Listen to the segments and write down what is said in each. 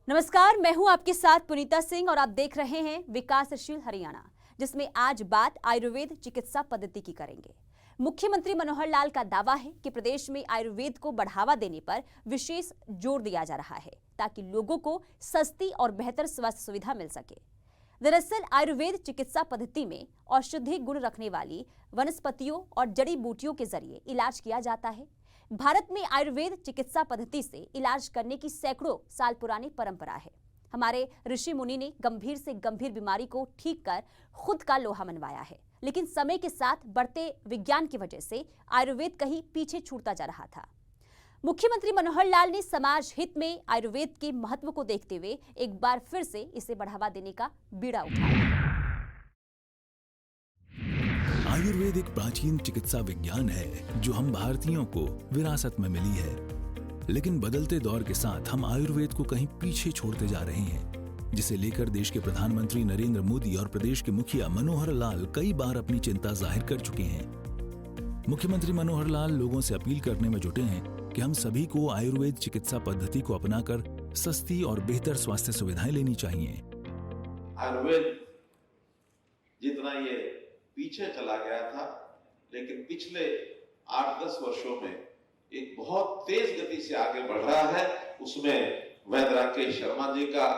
नमस्कार, मैं हूं आपके साथ पुनीता सिंह और आप देख रहे हैं विकासशील हरियाणा, जिसमें आज बात आयुर्वेद चिकित्सा पद्धति की करेंगे। मुख्यमंत्री मनोहर लाल का दावा है कि प्रदेश में आयुर्वेद को बढ़ावा देने पर विशेष जोर दिया जा रहा है ताकि लोगों को सस्ती और बेहतर स्वास्थ्य सुविधा मिल सके। दरअसल आयुर्वेद चिकित्सा पद्धति में औषधि गुण रखने वाली वनस्पतियों और जड़ी बूटियों के जरिए इलाज किया जाता है। भारत में आयुर्वेद चिकित्सा पद्धति से इलाज करने की सैकड़ों साल पुरानी परंपरा है। हमारे ऋषि मुनि ने गंभीर से गंभीर बीमारी को ठीक कर खुद का लोहा मनवाया है, लेकिन समय के साथ बढ़ते विज्ञान की वजह से आयुर्वेद कहीं पीछे छूटता जा रहा था। मुख्यमंत्री मनोहर लाल ने समाज हित में आयुर्वेद के महत्व को देखते हुए एक बार फिर से इसे बढ़ावा देने का बीड़ा उठाया। आयुर्वेद एक प्राचीन चिकित्सा विज्ञान है जो हम भारतीयों को विरासत में मिली है, लेकिन बदलते दौर के साथ हम आयुर्वेद को कहीं पीछे छोड़ते जा रहे हैं, जिसे लेकर देश के प्रधानमंत्री नरेंद्र मोदी और प्रदेश के मुखिया मनोहर लाल कई बार अपनी चिंता जाहिर कर चुके हैं। मुख्यमंत्री मनोहर लाल लोगों से अपील करने में जुटे हैं कि हम सभी को आयुर्वेद चिकित्सा पद्धति को अपनाकर सस्ती और बेहतर स्वास्थ्य सुविधाएं लेनी चाहिए। आयुर्वेद जितना ये पीछे चला गया था, लेकिन पिछले 8-10 वर्षों में एक बहुत तेज गति से आगे बढ़ रहा है। उसमें वैद्य राकेश शर्मा जी का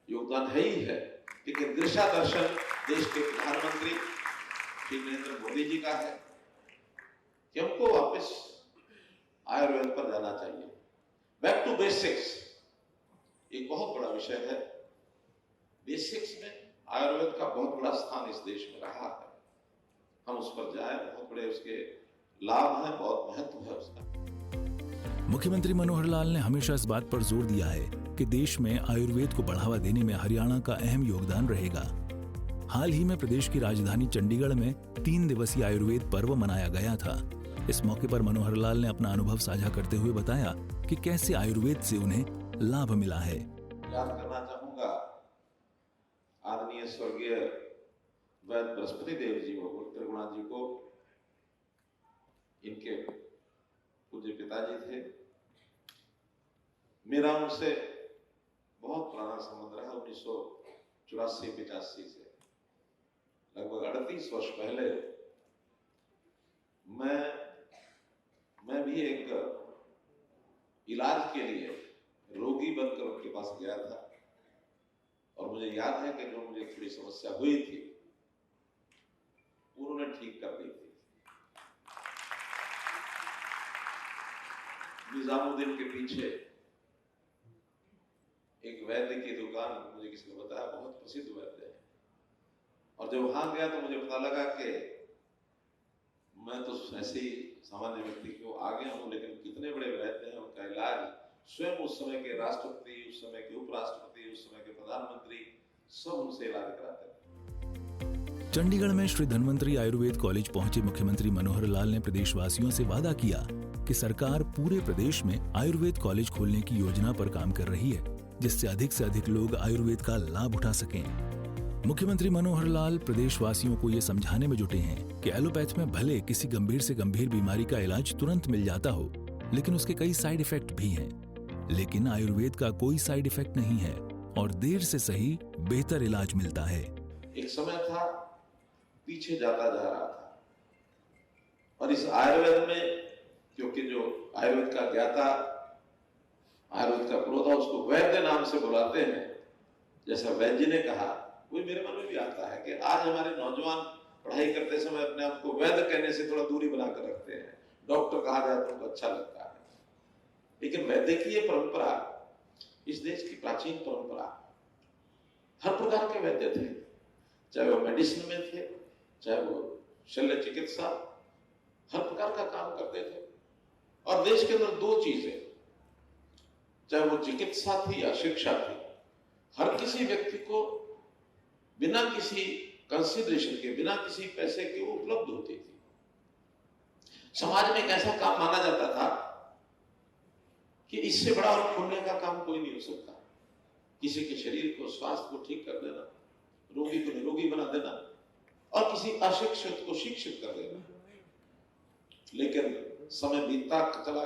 योगदान है ही है, लेकिन दिशा दर्शन देश के प्रधानमंत्री श्री नरेंद्र मोदी जी का है कि हमको वापस आयुर्वेद पर जाना चाहिए। बैक टू बेसिक्स एक बहुत बड़ा विषय है। बेसिक्स में आयुर्वेद का बहुत बड़ा स्थान इस देश में रहा है। हम उस पर जाएं, बहुत बड़े उसके लाभ हैं, बहुत महत्व है उसका। मुख्यमंत्री मनोहर लाल ने हमेशा इस बात पर जोर दिया है कि देश में आयुर्वेद को बढ़ावा देने में हरियाणा का अहम योगदान रहेगा। हाल ही में प्रदेश की राजधानी चंडीगढ़ में 3 दिवसीय आयुर्वेद पर्व मनाया गया था। इस मौके पर मनोहर लाल ने अपना अनुभव साझा करते हुए बताया कि कैसे आयुर्वेद से उन्हें लाभ मिला है। याद करना चाहूंगा आदरणीय स्वर्गीय वैद्य बृहस्पति देव जी को, त्रिगुणा जी को। इनके पूज्य पिताजी थे। मेरा उनसे बहुत पुराना संबंध रहा। 1984-85 से लगभग 38 वर्ष पहले मैं भी एक इलाज के लिए रोगी बनकर उनके पास गया था, और मुझे याद है कि जो मुझे थोड़ी समस्या हुई थी उन्होंने ठीक कर दी थी। निजामुद्दीन के पीछे एक वैद्य की दुकान, मुझे किसी ने बताया, बहुत प्रसिद्ध वैद्य है। और जब वहां गया तो मुझे पता लगा कि मैं तो ऐसे ही सामान्य व्यक्ति को आ गया हूं, लेकिन कितने बड़े वैद्य हैं। उनका इलाज स्वयं उस समय के राष्ट्रपति, उस समय के उपराष्ट्रपति, उस समय के प्रधानमंत्री सब उनसे इलाज कराते थे। चंडीगढ़ में श्री धन्वंतरी आयुर्वेद कॉलेज पहुंचे मुख्यमंत्री मनोहर लाल ने प्रदेशवासियों से वादा किया कि सरकार पूरे प्रदेश में आयुर्वेद कॉलेज खोलने की योजना पर काम कर रही है, जिससे अधिक से अधिक लोग आयुर्वेद का लाभ उठा सकें। मुख्यमंत्री मनोहर लाल प्रदेशवासियों को ये समझाने में जुटे हैं कि एलोपैथ में भले किसी गंभीर से गंभीर बीमारी का इलाज तुरंत मिल जाता हो, लेकिन उसके कई साइड इफेक्ट भी हैं। लेकिन आयुर्वेद का कोई साइड इफेक्ट नहीं है और देर से सही बेहतर इलाज मिलता है। एक समय था पीछे जाता जा रहा था, और इस आयुर्वेद में, क्योंकि जो आयुर्वेद का ज्ञाता, आयुर्वेद का पुरोधा, उसको वैद्य नाम से बुलाते हैं। जैसा वैद्य जी ने कहा, वो मेरे मन में भी आता है कि आज हमारे नौजवान पढ़ाई करते समय अपने आप को वैद्य कहने से थोड़ा दूरी बनाकर रखते हैं। डॉक्टर कहा जाए तो उनको अच्छा लगता है, लेकिन वैद्य की ये परंपरा, इस देश की प्राचीन परंपरा, हर प्रकार के वैद्य थे, चाहे वो मेडिसिन में थे, चाहे वो शल्य चिकित्सा, हर प्रकार का काम करते थे। और देश के अंदर 2 चीजें, चाहे वो चिकित्सा थी या शिक्षा थी, हर किसी व्यक्ति को बिना किसी कंसिडरेशन के, बिना किसी पैसे के वो उपलब्ध होती थी। समाज में एक ऐसा काम माना जाता था कि इससे बड़ा और पुण्य का काम कोई नहीं हो सकता। किसी के शरीर को, स्वास्थ्य को ठीक कर देना, रोगी को निरोगी बना देना, और किसी अशिक्षित को शिक्षित कर देना। लेकिन समय बीतता चला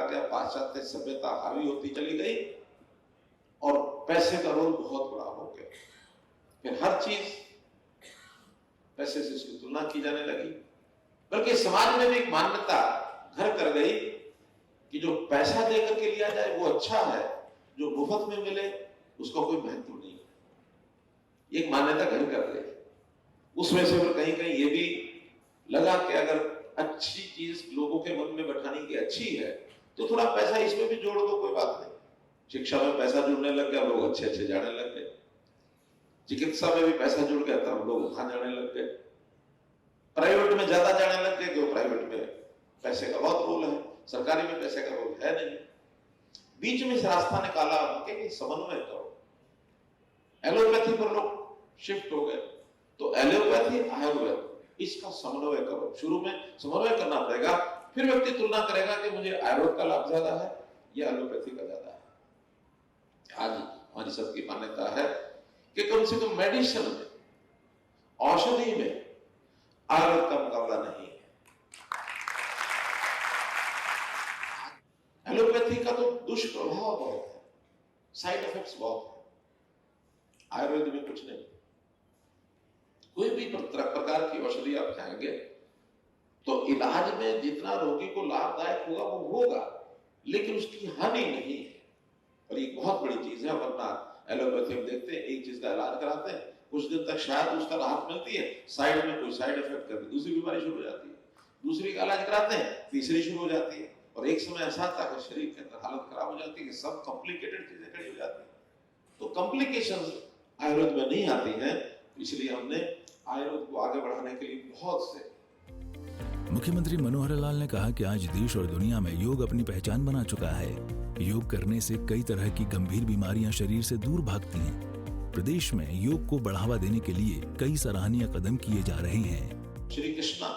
गया, पाश्चात्य सभ्यता हावी होती चली गई, और पैसे का रोल बहुत बड़ा हो गया। फिर हर चीज पैसे से इसकी तुलना की जाने लगी, बल्कि समाज में भी एक मान्यता घर कर गई कि जो पैसा देकर के लिया जाए वो अच्छा है, जो मुफ्त में मिले उसका कोई महत्व नहीं है। एक मान्यता घर कर गई। उसमें से फिर कहीं कहीं ये भी लगा कि अगर अच्छी चीज लोगों के मन में बैठाने की अच्छी है तो थोड़ा पैसा इसमें भी जोड़ दो, कोई बात नहीं। शिक्षा में पैसा जुड़ने लग गया, लोग अच्छे अच्छे जाने लग गए। चिकित्सा में भी पैसा जुड़ गया, तब लोग वहां जाने लग गए। प्राइवेट में ज्यादा जाने लग गए, क्यों? प्राइवेट में पैसे का बहुत रोल है, सरकारी में पैसे का रोल है नहीं। बीच में इस रास्ता निकाला कि समन्वय करो। एलोपैथी पर लोग शिफ्ट हो गए, तो एलोपैथी आयुर्वेद इसका समन्वय करो। शुरू में समन्वय करना पड़ेगा, फिर व्यक्ति तुलना करेगा कि मुझे आयुर्वेद का लाभ ज्यादा है या एलोपैथी का ज्यादा है। आज हमारी सबकी मान्यता है कि कम से कम मेडिसिन में, औषधि में आयुर्वेद का मुकाबला नहीं है। एलोपैथी का तो दुष्प्रभाव बहुत है, साइड इफेक्ट्स बहुत है। आयुर्वेद में कुछ नहीं। कोई भी प्रकार की औषधि आप खाएंगे तो इलाज में जितना रोगी को लाभदायक होगा वो होगा, लेकिन उसकी हानि नहीं है। और ये बहुत बड़ी चीज है। वरना एलोपैथी में देखते हैं एक चीज का इलाज कराते हैं, कुछ दिन तक शायद उसका राहत मिलती है, साइड में कोई साइड इफेक्ट करके दूसरी बीमारी शुरू हो जाती है। दूसरी का इलाज कराते हैं, तीसरी शुरू हो जाती है, और एक समय ऐसा आता है शरीर के अंदर हालत खराब हो जाती है कि सब कॉम्प्लिकेटेड चीजें खड़ी हो जाती है। तो कॉम्प्लिकेशंस आयुर्वेद में नहीं आती हैं, इसलिए हमने आयुर्वेद को आगे बढ़ाने के लिए बहुत से। मुख्यमंत्री मनोहर लाल ने कहा कि आज देश और दुनिया में योग अपनी पहचान बना चुका है। योग करने से कई तरह की गंभीर बीमारियां शरीर से दूर भागती हैं। प्रदेश में योग को बढ़ावा देने के लिए कई सराहनीय कदम किए जा रहे हैं। श्री कृष्णा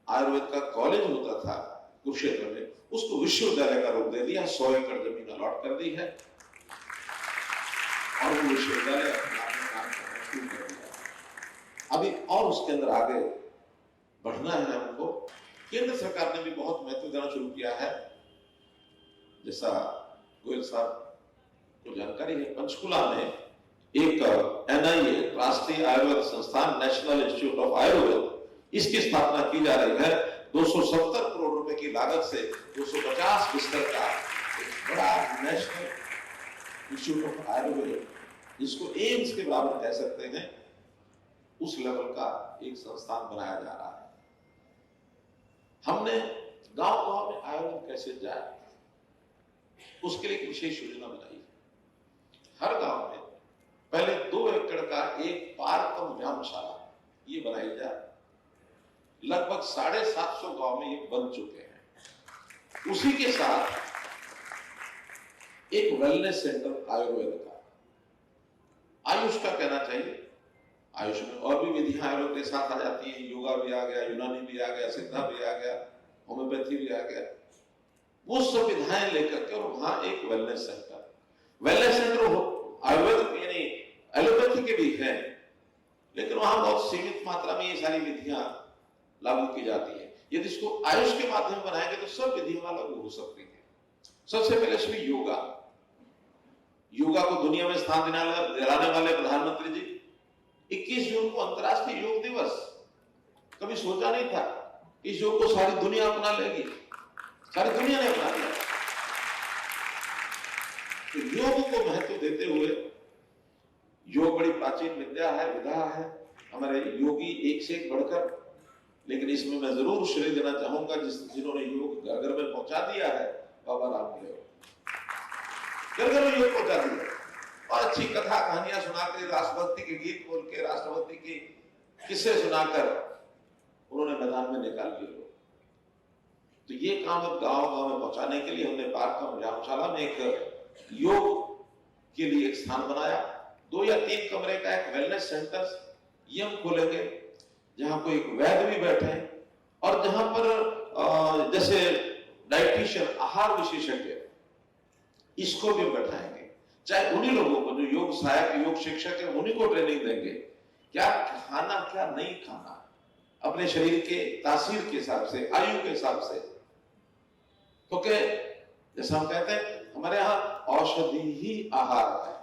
आयुर्वेद का कॉलेज होता था कुरुक्षेत्र में, उसको विश्वविद्यालय का रूप दे दिया, 100 एकड़ जमीन अलॉट कर दी है और वो विश्वविद्यालय अपना काम करना शुरू कर दिया। अभी और उसके अंदर आगे बढ़ना है हमको। केंद्र सरकार ने भी बहुत महत्व देना शुरू किया है। जैसा गोयल साहब को जानकारी है, पंचकुला में एक NIA राष्ट्रीय आयुर्वेद संस्थान, नेशनल इंस्टीट्यूट ऑफ आयुर्वेद, इसकी स्थापना की जा रही है। 270 करोड़ रुपए की लागत से 250 बिस्तर का एक बड़ा नेशनल इंस्टीट्यूट ऑफ आयुर्वेद, जिसको एम्स के बराबर कह सकते हैं, उस लेवल का एक संस्थान बनाया जा रहा है। हमने गांव-गांव में आयुर्वेद कैसे जाए, उसके लिए एक विशेष योजना बनाई। हर गांव में पहले 2 एकड़ का एक पार्क कम व्यायामशाला ये बनाई जाए। लगभग 750 गांव में ये बन चुके हैं। उसी के साथ एक वेलनेस सेंटर आयुर्वेद का, आयुष का कहना चाहिए। आयुष में और भी विधियां आयुर्वेद के साथ आ जाती हैं। योगा भी आ गया, यूनानी भी आ गया, सिद्धा भी आ गया, होम्योपैथी भी आ गया। वो सब विधाएं लेकर के, और वहां एक वेलनेस सेंटर आयुर्वेद यानी एलोपैथी के भी हैं, लेकिन वहां बहुत सीमित मात्रा में ये सारी विधियां लागू की जाती है। यदि इसको आयुष के माध्यम बनाएंगे तो सब विधियां लागू हो सकती है। सबसे पहले श्री योगा को दुनिया में स्थान दिलाने वाले प्रधानमंत्री जी 21 जून को अंतर्राष्ट्रीय योग दिवस, कभी सोचा नहीं था इस योग को सारी दुनिया अपना लेगी। सारी दुनिया ने अपना लिया। तो योग को महत्व देते हुए, योग बड़ी प्राचीन विद्या है, विधा है, हमारे योगी एक से एक बढ़कर, लेकिन इसमें मैं जरूर श्रेय देना चाहूंगा जिन्होंने योग घर घर में पहुंचा दिया है, बाबा रामदेव। घर घर में योग पहुंचा दिया और अच्छी कथा कहानियां सुनाकर, राष्ट्रभक्ति के गीत बोल के, राष्ट्रभक्ति की किस्से सुनाकर उन्होंने मैदान में निकाल दिए। तो ये काम अब गांव-गांव में पहुंचाने के लिए हमने पार्क व्यायामशाला में एक योग के लिए एक स्थान बनाया। 2 या 3 कमरे का एक वेलनेस सेंटर ये हम खोलेंगे, जहां कोई एक वैद्य भी बैठे और जहां पर जैसे डाइटिशियन, आहार विशेषज्ञ, इसको भी बैठाएंगे। चाहे उन्हीं लोगों को जो योग सहायक, योग शिक्षक है, उन्हीं को ट्रेनिंग देंगे क्या खाना क्या नहीं खाना, अपने शरीर के तासीर के हिसाब से, आयु के हिसाब से। क्योंकि जैसा हम कहते हैं हमारे यहाँ औषधि ही आहार है,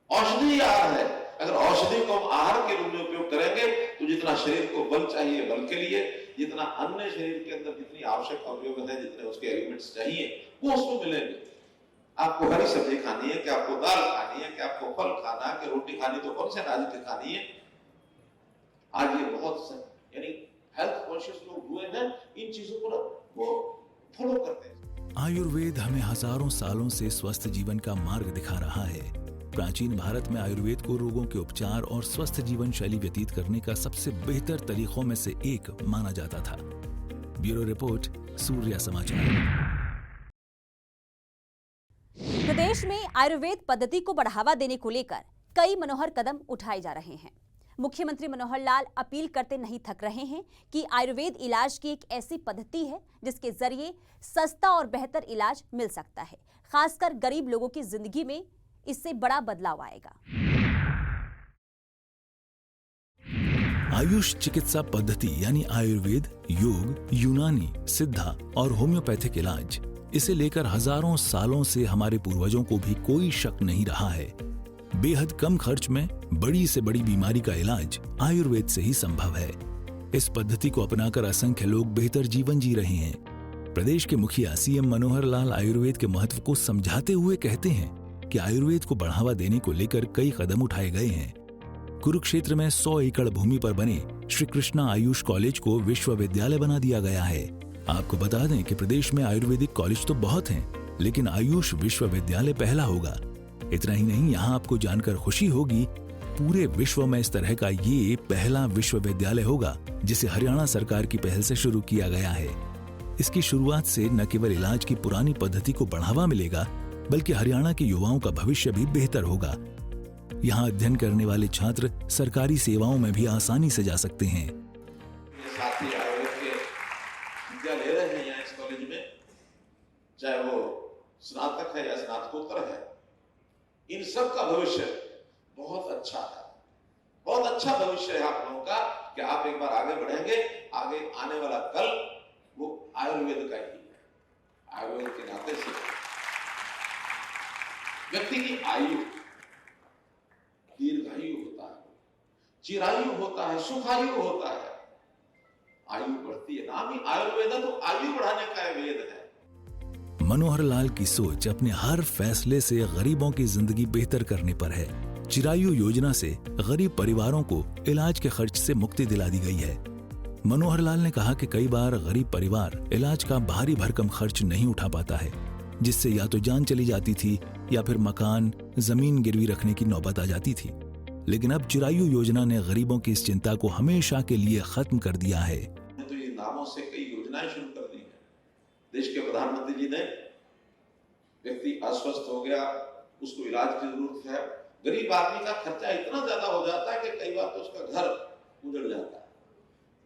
औषधि आहार है। अगर औषधि को हम आहार के रूप में उपयोग करेंगे तो जितना शरीर को बल चाहिए बल के लिए, जितना अन्य शरीर के अंदर जितनी आवश्यक अवयव है, जितने उसके एलिमेंट्स चाहिए वो उसमें मिलेंगे। आपको हरी सब्जी खानी है कि आपको दाल खानी है कि आपको फल खाना है कि रोटी खानी, तो कौन से अनाज की खानी है। आज ये बहुत यानी हेल्थ कॉन्शियस लोग हुए हैं, इन चीजों को वो फॉलो करते हैं। आयुर्वेद हमें हजारों सालों से स्वस्थ जीवन का मार्ग दिखा रहा है। प्राचीन भारत में आयुर्वेद को रोगों के उपचार और स्वस्थ जीवन शैली व्यतीत करने का सबसे बेहतर तरीकों में से एक माना जाता था। ब्यूरो रिपोर्ट, सूर्या समाचार। प्रदेश में आयुर्वेद पद्धति को बढ़ावा देने को लेकर कई मनोहर कदम उठाए जा रहे हैं। मुख्यमंत्री मनोहर लाल अपील करते नहीं थक रहे हैं कि आयुर्वेद इलाज की एक ऐसी पद्धति है जिसके जरिए सस्ता और बेहतर इलाज मिल सकता है। खासकर गरीब लोगों की जिंदगी में इससे बड़ा बदलाव आएगा। आयुष चिकित्सा पद्धति यानी आयुर्वेद, योग, यूनानी, सिद्धा और होम्योपैथिक इलाज, इसे लेकर हजारों सालों से हमारे पूर्वजों को भी कोई शक नहीं रहा है। बेहद कम खर्च में बड़ी से बड़ी बीमारी का इलाज आयुर्वेद से ही संभव है। इस पद्धति को अपनाकर असंख्य लोग बेहतर जीवन जी रहे हैं। प्रदेश के मुखिया सीएम मनोहर लाल आयुर्वेद के महत्व को समझाते हुए कहते हैं कि आयुर्वेद को बढ़ावा देने को लेकर कई कदम उठाए गए हैं। कुरुक्षेत्र में 100 एकड़ भूमि पर बने श्री कृष्णा आयुष कॉलेज को विश्वविद्यालय बना दिया गया है। आपको बता दें कि प्रदेश में आयुर्वेदिक कॉलेज तो बहुत हैं, लेकिन आयुष विश्वविद्यालय पहला होगा। इतना ही नहीं, यहाँ आपको जानकर खुशी होगी, पूरे विश्व में इस तरह का ये पहला विश्वविद्यालय होगा जिसे हरियाणा सरकार की पहल से शुरू किया गया है। इसकी शुरुआत से न केवल इलाज की पुरानी पद्धति को बढ़ावा मिलेगा, बल्कि हरियाणा के युवाओं का भविष्य भी बेहतर होगा। यहाँ अध्ययन करने वाले छात्र सरकारी सेवाओं में भी आसानी से जा सकते हैं। साथी आयुर्वेद के विद्या ले रहे हैं यहाँ इस कॉलेज में, चाहे वो स्नातक है या स्नातकोत्तर है, इन सब का भविष्य बहुत अच्छा है। बहुत अच्छा भविष्य है आप लोगों का कि आप एक बार आगे बढ़ेंगे। आगे आने वाला कल वो आयुर्वेद का ही है। आयुर्वेद के नाते से व्यक्ति की आयु दीर्घायु होता है, चिरायु होता है, सुखायु होता है, आयु बढ़ती है। नाम ही आयुर्वेद है तो आयु बढ़ाने का वेद है। मनोहर लाल की सोच अपने हर फैसले से गरीबों की जिंदगी बेहतर करने पर है। चिरायु योजना से गरीब परिवारों को इलाज के खर्च से मुक्ति दिला दी गई है। मनोहर लाल ने कहा कि कई बार गरीब परिवार इलाज का भारी भरकम खर्च नहीं उठा पाता है, जिससे या तो जान चली जाती थी या फिर मकान, जमीन गिरवी रखने की नौबत आ जाती थी। लेकिन अब चिरायु योजना ने गरीबों की इस चिंता को हमेशा के लिए खत्म कर दिया है। तो ये नामों से कई योजनाएं शुरू कर दी हैं। देश के प्रधानमंत्री जी ने, व्यक्ति अस्वस्थ हो गया, उसको इलाज की जरूरत है, गरीब आदमी का खर्चा इतना ज्यादा हो जाता है कि कई बार तो उसका घर उजड़ जाता है,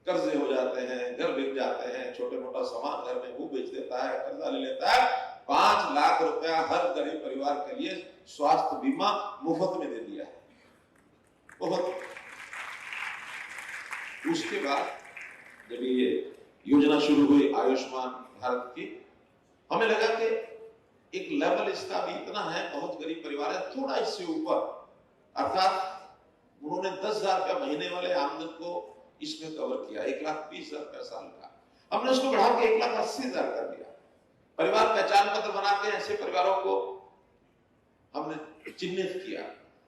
कर्जे हो जाते हैं, घर बिक जाते हैं, छोटे मोटा सामान घर में वो बेच देता है, कर्जा ले लेता है। 5 लाख रुपया हर गरीब परिवार के लिए स्वास्थ्य बीमा मुफ्त में दे दिया है। बहुत उसके बाद जब ये योजना शुरू हुई आयुष्मान भारत की, हमें लगा कि एक लेवल इसका भी इतना है, बहुत गरीब परिवार है, थोड़ा इससे ऊपर, अर्थात उन्होंने 10,000 रुपया महीने वाले आमदन को इसमें कवर किया, 1,20,000 रुपया साल का। हमने उसको बढ़ा के 1,80,000 कर दिया। परिवार पहचान पत्र बना के ऐसे परिवारों को हमने चिन्हित किया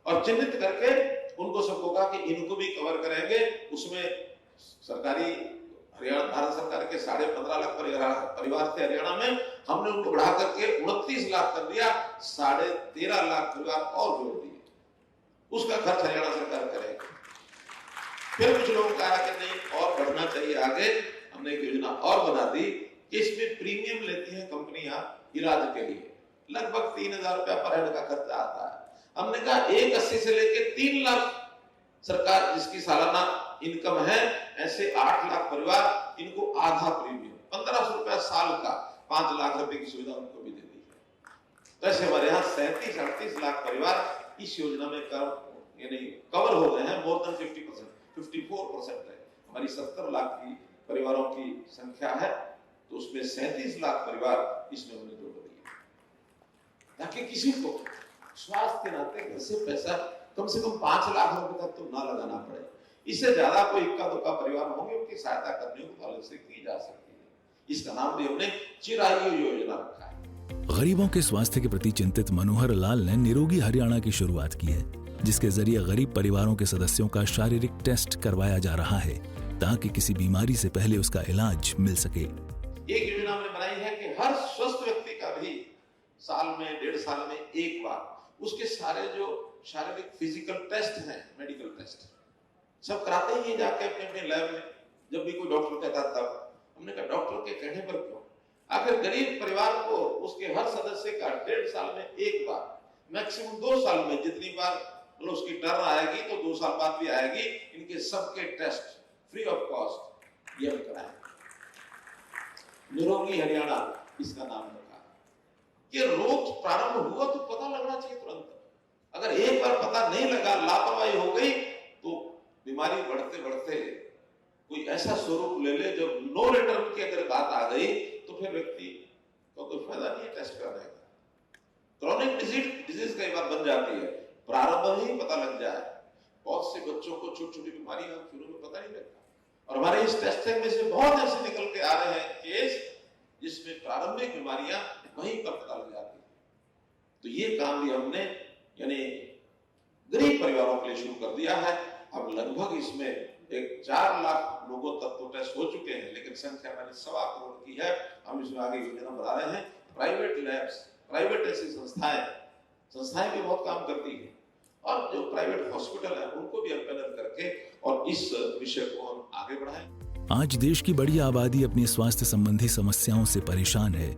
और चिन्हित करके उनको सबको कहा कि इनको भी कवर करेंगे। उसमें सरकारी हरियाणा भारत सरकार के 15.5 लाख परिवार थे हरियाणा में, हमने उनको बढ़ा करके 29 लाख कर दिया, 13.5 लाख परिवार और जोड़ दिए। उसका खर्च हरियाणा सरकार करेगी। फिर कुछ लोगों का कि नहीं और बढ़ना चाहिए आगे, हमने एक योजना और बना दी कि इसमें प्रीमियम लेती हैं कंपनियां इलाज के लिए, लगभग 3,000 रुपया पर हेड का खर्चा आता है। हमने कहा 1,80 से लेके 3 लाख सरकार जिसकी सालाना इनकम है, ऐसे 8 लाख परिवार, इनको आधा प्रीमियम 1,500 रुपया साल का 5 लाख रुपए की सुविधा उनको भी दे दी है। तो ऐसे हमारे यहाँ 37-38 लाख परिवार इस योजना में कवर हो गए हैं। मोर देन 50%, 54% है। हमारी 70 लाख की परिवारों की संख्या है, तो उसमें 37 लाख परिवार इसमें हमने जोड़ दिए। ताकि किसी को स्वास्थ्य के नाते घर से पैसा कम से कम 5 लाख रुपए तक तो ना लगाना पड़े। इससे ज्यादा कोई इक्का दुक्का परिवार होंगे, उनकी सहायता करने को अलग से की जा सकती है। इसका नाम भी हमने चिरायु योजना रखा है। गरीबों के स्वास्थ्य के प्रति चिंतित मनोहर लाल ने निरोगी हरियाणा की शुरुआत की है, जिसके जरिए गरीब परिवारों के सदस्यों का शारीरिक टेस्ट करवाया जा रहा है ताकि किसी बीमारी से पहले उसका इलाज मिल सके। एक योजना हमने बनाई है कि हर स्वस्थ व्यक्ति का भी साल में 1.5 साल में एक बार उसके सारे जो शारीरिक फिजिकल टेस्ट हैं, मेडिकल टेस्ट सब कराते ही हैं जाके अपने अपने लैब में। जब भी कोई डॉक्टर कहता तब हमने कहा डॉक्टर के कहने पर क्यों, आखिर गरीब परिवार को उसके हर सदस्य का 1.5 साल में एक बार, मैक्सिमम 2 साल में जितनी बार मतलब उसकी टर्न आएगी तो 2 साल बाद भी आएगी, इनके सबके टेस्ट फ्री ऑफ कॉस्ट ये हम कराएं। निरोगी हरियाणा इसका नाम रखा कि रोग प्रारंभ हुआ तो पता लगना चाहिए तुरंत। अगर एक बार पता नहीं लगा, लापरवाही हो गई तो बीमारी बढ़ते बढ़ते कोई ऐसा स्वरूप ले ले जब नो रिटर्न की अगर बात आ गई तो फिर व्यक्ति को कोई फायदा नहीं है टेस्ट कराने का। क्रॉनिक डिजीज कई बार बन जाती है, प्रारंभ ही पता लग जाए। बहुत से बच्चों को छोटी छोटी बीमारियां शुरू में पता नहीं लगता, और हमारे इस टेस्टिंग में से बहुत ऐसे निकल के आ रहे हैं केस जिसमें प्रारंभिक बीमारियां वहीं पर पता लग जाती है। तो ये काम भी हमने यानी गरीब परिवारों के लिए शुरू कर दिया है। अब लगभग इसमें एक 4 लाख लोगों तक तो टेस्ट हो चुके हैं, लेकिन संख्या मैंने 1.25 करोड़ की है। हम इसमें आगे योजना बढ़ा रहे हैं। प्राइवेट लैब्स, प्राइवेट ऐसी संस्थाएं भी बहुत काम करती हैं, और जो प्राइवेट हॉस्पिटल है उनको भी एम्पैनल करके और इस विषय को हम आगे बढ़ाएं। आज देश की बड़ी आबादी अपनी स्वास्थ्य संबंधी समस्याओं से परेशान है।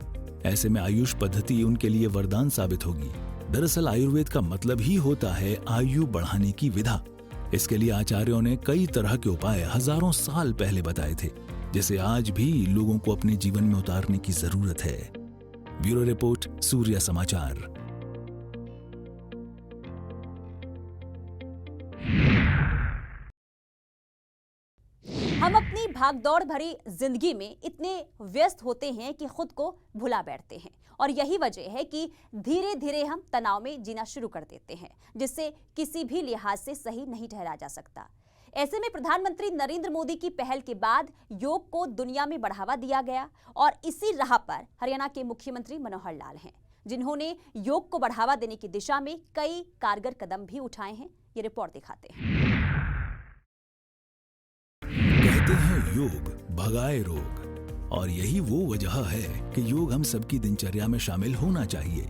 ऐसे में आयुष पद्धति उनके लिए वरदान साबित होगी। दरअसल आयुर्वेद का मतलब ही होता है आयु बढ़ाने की विधा। इसके लिए आचार्यों ने कई तरह के उपाय हजारों साल पहले बताए थे, जिसे आज भी लोगों को अपने जीवन में उतारने की जरूरत है। ब्यूरो रिपोर्ट, सूर्य समाचार। हम अपनी भागदौड़ भरी जिंदगी में इतने व्यस्त होते हैं कि खुद को भुला बैठते हैं, और यही वजह है कि धीरे धीरे हम तनाव में जीना शुरू कर देते हैं, जिससे किसी भी लिहाज से सही नहीं ठहरा जा सकता। ऐसे में प्रधानमंत्री नरेंद्र मोदी की पहल के बाद योग को दुनिया में बढ़ावा दिया गया, और इसी राह पर हरियाणा के मुख्यमंत्री मनोहर लाल हैं, जिन्होंने योग को बढ़ावा देने की दिशा में कई कारगर कदम भी उठाए हैं। ये रिपोर्ट दिखाते हैं। कहते हैं योग भगाए रोग, और यही वो वजह है कि योग हम सबकी दिनचर्या में शामिल होना चाहिए।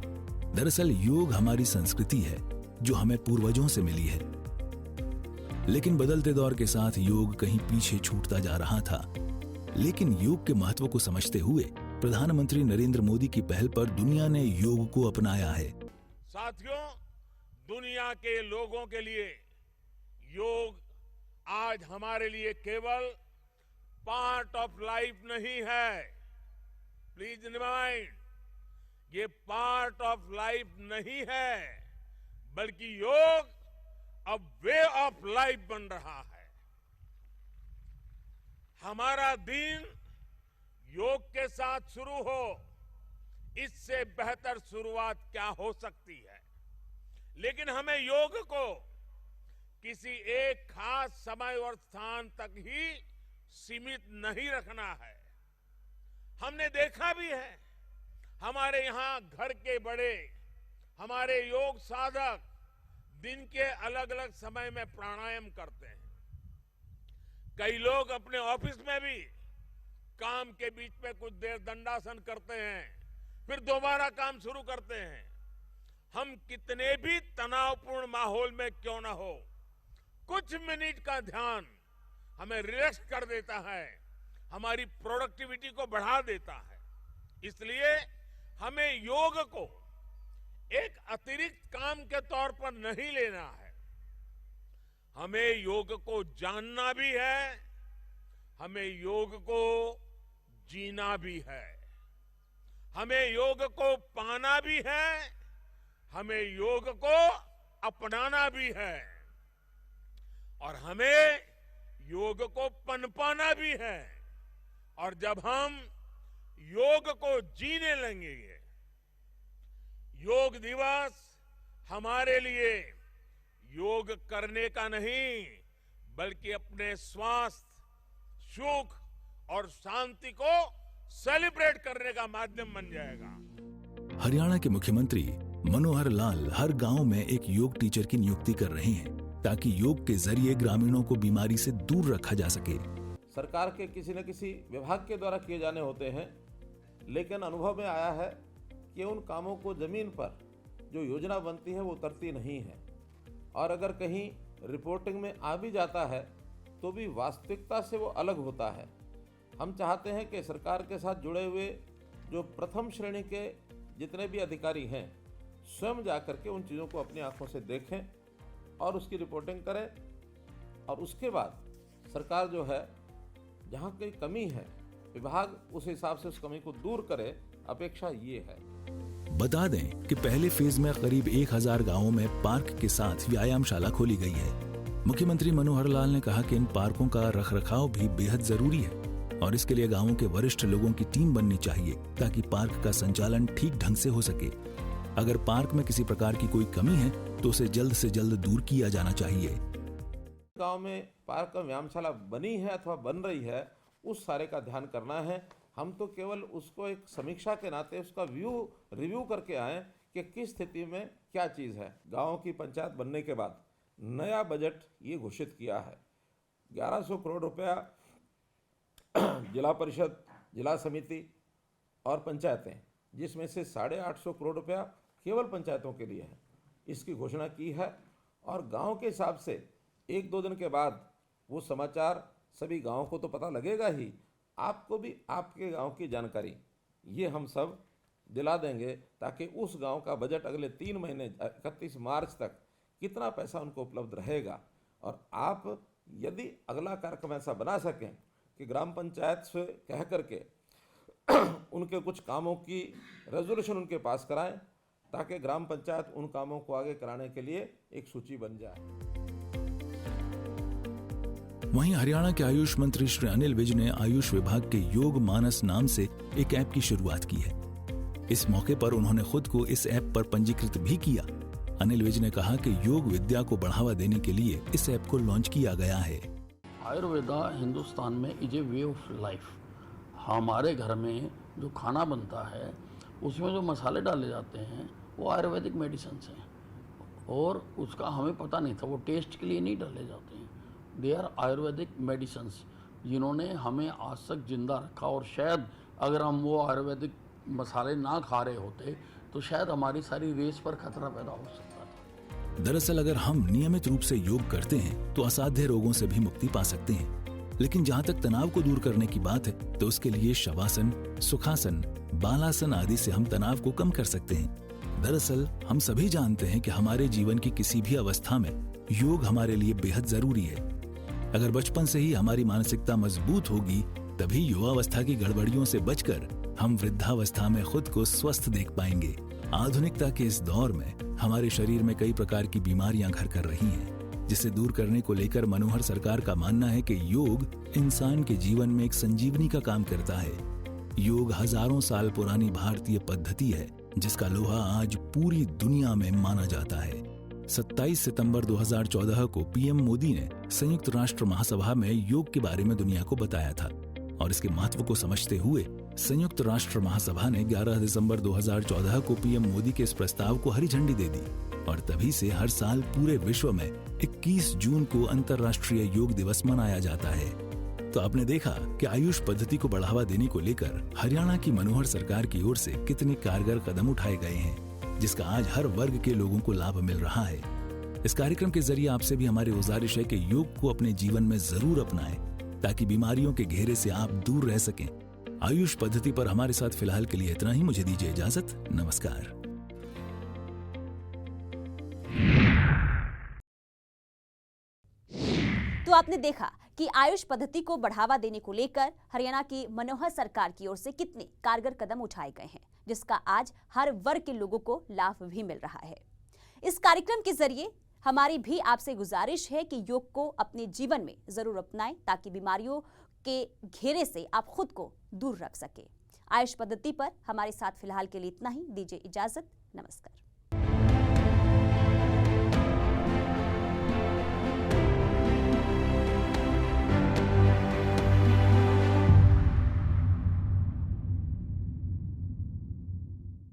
दरअसल योग हमारी संस्कृति है जो हमें पूर्वजों से मिली है, लेकिन बदलते दौर के साथ योग कहीं पीछे छूटता जा रहा था। लेकिन योग के महत्व को समझते हुए प्रधानमंत्री नरेंद्र मोदी की पहल पर दुनिया ने योग को अपनाया है। साथियों, दुनिया के लोगों के लिए योग आज हमारे लिए केवल पार्ट ऑफ लाइफ नहीं है। प्लीज रिमाइंड, ये पार्ट ऑफ लाइफ नहीं है, बल्कि योग अब वे ऑफ लाइफ बन रहा है। हमारा दिन योग के साथ शुरू हो, इससे बेहतर शुरुआत क्या हो सकती है। लेकिन हमें योग को किसी एक खास समय और स्थान तक ही सीमित नहीं रखना है। हमने देखा भी है, हमारे यहां घर के बड़े, हमारे योग साधक दिन के अलग अलग समय में प्राणायाम करते हैं। कई लोग अपने ऑफिस में भी काम के बीच में कुछ देर दंडासन करते हैं, फिर दोबारा काम शुरू करते हैं। हम कितने भी तनावपूर्ण माहौल में क्यों ना हो, कुछ मिनट का ध्यान हमें रिलैक्स कर देता है, हमारी प्रोडक्टिविटी को बढ़ा देता है। इसलिए हमें योग को एक अतिरिक्त काम के तौर पर नहीं लेना है। हमें योग को जानना भी है, हमें योग को जीना भी है, हमें योग को पाना भी है, हमें योग को अपनाना भी है, और हमें योग को पनपाना भी है। और जब हम योग को जीने लगेंगे, योग दिवस हमारे लिए योग करने का नहीं, बल्कि अपने स्वास्थ्य, सुख और शांति को सेलिब्रेट करने का माध्यम बन जाएगा। हरियाणा के मुख्यमंत्री मनोहर लाल हर गांव में एक योग टीचर की नियुक्ति कर रहे हैं ताकि योग के जरिए ग्रामीणों को बीमारी से दूर रखा जा सके। सरकार के किसी न किसी विभाग के द्वारा किए जाने होते हैं, लेकिन अनुभव में आया है कि उन कामों को जमीन पर जो योजना बनती है वो उतरती नहीं है, और अगर कहीं रिपोर्टिंग में आ भी जाता है तो भी वास्तविकता से वो अलग होता है। हम चाहते हैं कि सरकार के साथ जुड़े हुए जो प्रथम श्रेणी के जितने भी अधिकारी हैं स्वयं जाकर के उन चीज़ों को अपनी आंखों से देखें और उसकी रिपोर्टिंग करें, और उसके बाद सरकार जो है जहाँ कोई कमी है विभाग उस हिसाब से उस कमी को दूर करे। अपेक्षा ये है। बता दें कि पहले फेज में करीब 1000 गांवों में पार्क के साथ व्यायामशाला खोली गई है। मुख्यमंत्री मनोहर लाल ने कहा कि इन पार्कों का रखरखाव भी बेहद जरूरी है और इसके लिए गांवों के वरिष्ठ लोगों की टीम बननी चाहिए ताकि पार्क का संचालन ठीक ढंग से हो सके। अगर पार्क में किसी प्रकार की कोई कमी है तो उसे जल्द से जल्द दूर किया जाना चाहिए। गांव में पार्क का व्यायामशाला बनी है अथवा बन रही है, उस सारे का ध्यान करना है। हम तो केवल उसको एक समीक्षा के नाते उसका रिव्यू करके आए कि किस स्थिति में क्या चीज़ है। गांव की पंचायत बनने के बाद नया बजट ये घोषित किया है, 1100 करोड़ रुपया जिला परिषद, जिला समिति और पंचायतें, जिसमें से 850 करोड़ रुपया केवल पंचायतों के लिए है, इसकी घोषणा की है। और गांव के हिसाब से 1-2 दिन के बाद वो समाचार सभी गांवों को तो पता लगेगा ही, आपको भी आपके गांव की जानकारी ये हम सब दिला देंगे ताकि उस गांव का बजट अगले 3 महीने 31 मार्च तक कितना पैसा उनको उपलब्ध रहेगा। और आप यदि अगला कार्यक्रम ऐसा बना सकें कि ग्राम पंचायत से कह करके उनके कुछ कामों की रेजोल्यूशन उनके पास कराएं ताकि ग्राम पंचायत उन कामों को आगे कराने के लिए एक सूची बन जाए। वहीं हरियाणा के आयुष मंत्री श्री अनिल विज ने आयुष विभाग के योग मानस नाम से एक ऐप की शुरुआत की है। इस मौके पर उन्होंने खुद को इस ऐप पर पंजीकृत भी किया। अनिल विज ने कहा कि योग विद्या को बढ़ावा देने के लिए इस ऐप को लॉन्च किया गया है। आयुर्वेदा हिंदुस्तान में is a way of life. हमारे घर में जो खाना बनता है उसमें जो मसाले डाले जाते हैं वो आयुर्वेदिक मेडिसिन हैं, और उसका हमें पता नहीं था, वो टेस्ट के लिए नहीं डाले जाते हैं। दे आर आयुर्वेदिक मेडिसिन जिन्होंने हमें आज तक जिंदा रखा, और शायद अगर हम वो आयुर्वेदिक मसाले ना खा रहे होते तो शायद हमारी सारी रेस पर खतरा पैदा हो सकता है। दरअसल अगर हम नियमित रूप से योग करते हैं तो असाध्य रोगों से भी मुक्ति पा सकते हैं, लेकिन जहाँ तक तनाव को दूर करने की बात है तो उसके लिए शवासन, सुखासन, बालासन आदि से हम तनाव को कम कर सकते हैं। दरअसल हम सभी जानते हैं कि हमारे जीवन की किसी भी अवस्था में योग हमारे लिए बेहद जरूरी है। अगर बचपन से ही हमारी मानसिकता मजबूत होगी तभी युवावस्था की गड़बड़ियों से बचकर हम वृद्धावस्था में खुद को स्वस्थ देख पाएंगे। आधुनिकता के इस दौर में हमारे शरीर में कई प्रकार की बीमारियां घर कर रही हैं, जिसे दूर करने को लेकर मनोहर सरकार का मानना है कि योग इंसान के जीवन में एक संजीवनी का काम करता है। योग हजारों साल पुरानी भारतीय पद्धति है जिसका लोहा आज पूरी दुनिया में माना जाता है। 27 सितंबर 2014 को पीएम मोदी ने संयुक्त राष्ट्र महासभा में योग के बारे में दुनिया को बताया था, और इसके महत्व को समझते हुए संयुक्त राष्ट्र महासभा ने 11 दिसंबर 2014 को पीएम मोदी के इस प्रस्ताव को हरी झंडी दे दी, और तभी से हर साल पूरे विश्व में 21 जून को अंतर्राष्ट्रीय योग दिवस मनाया जाता है। तो आपने देखा कि आयुष पद्धति को बढ़ावा देने को लेकर हरियाणा की मनोहर सरकार की ओर से कितने कारगर कदम उठाए गए हैं, जिसका आज हर वर्ग के लोगों को लाभ मिल रहा है। इस कार्यक्रम के जरिए आपसे भी हमारी गुजारिश है कि योग को अपने जीवन में जरूर अपनाएं ताकि बीमारियों के घेरे से आप दूर रह सकें। आयुष पद्धति पर हमारे साथ फिलहाल के लिए इतना ही। मुझे दीजिए इजाजत। नमस्कार। तो आपने देखा कि आयुष पद्धति को बढ़ावा देने को लेकर हरियाणा की मनोहर सरकार की ओर से कितने कारगर कदम उठाए गए हैं, जिसका आज हर वर्ग के लोगों को लाभ भी मिल रहा है। इस कार्यक्रम के जरिए हमारी भी आपसे गुजारिश है कि योग को अपने जीवन में जरूर अपनाएं ताकि बीमारियों के घेरे से आप खुद को दूर रख सके। आयुष पद्धति पर हमारे साथ फिलहाल के लिए इतना ही। दीजिए इजाजत। नमस्कार।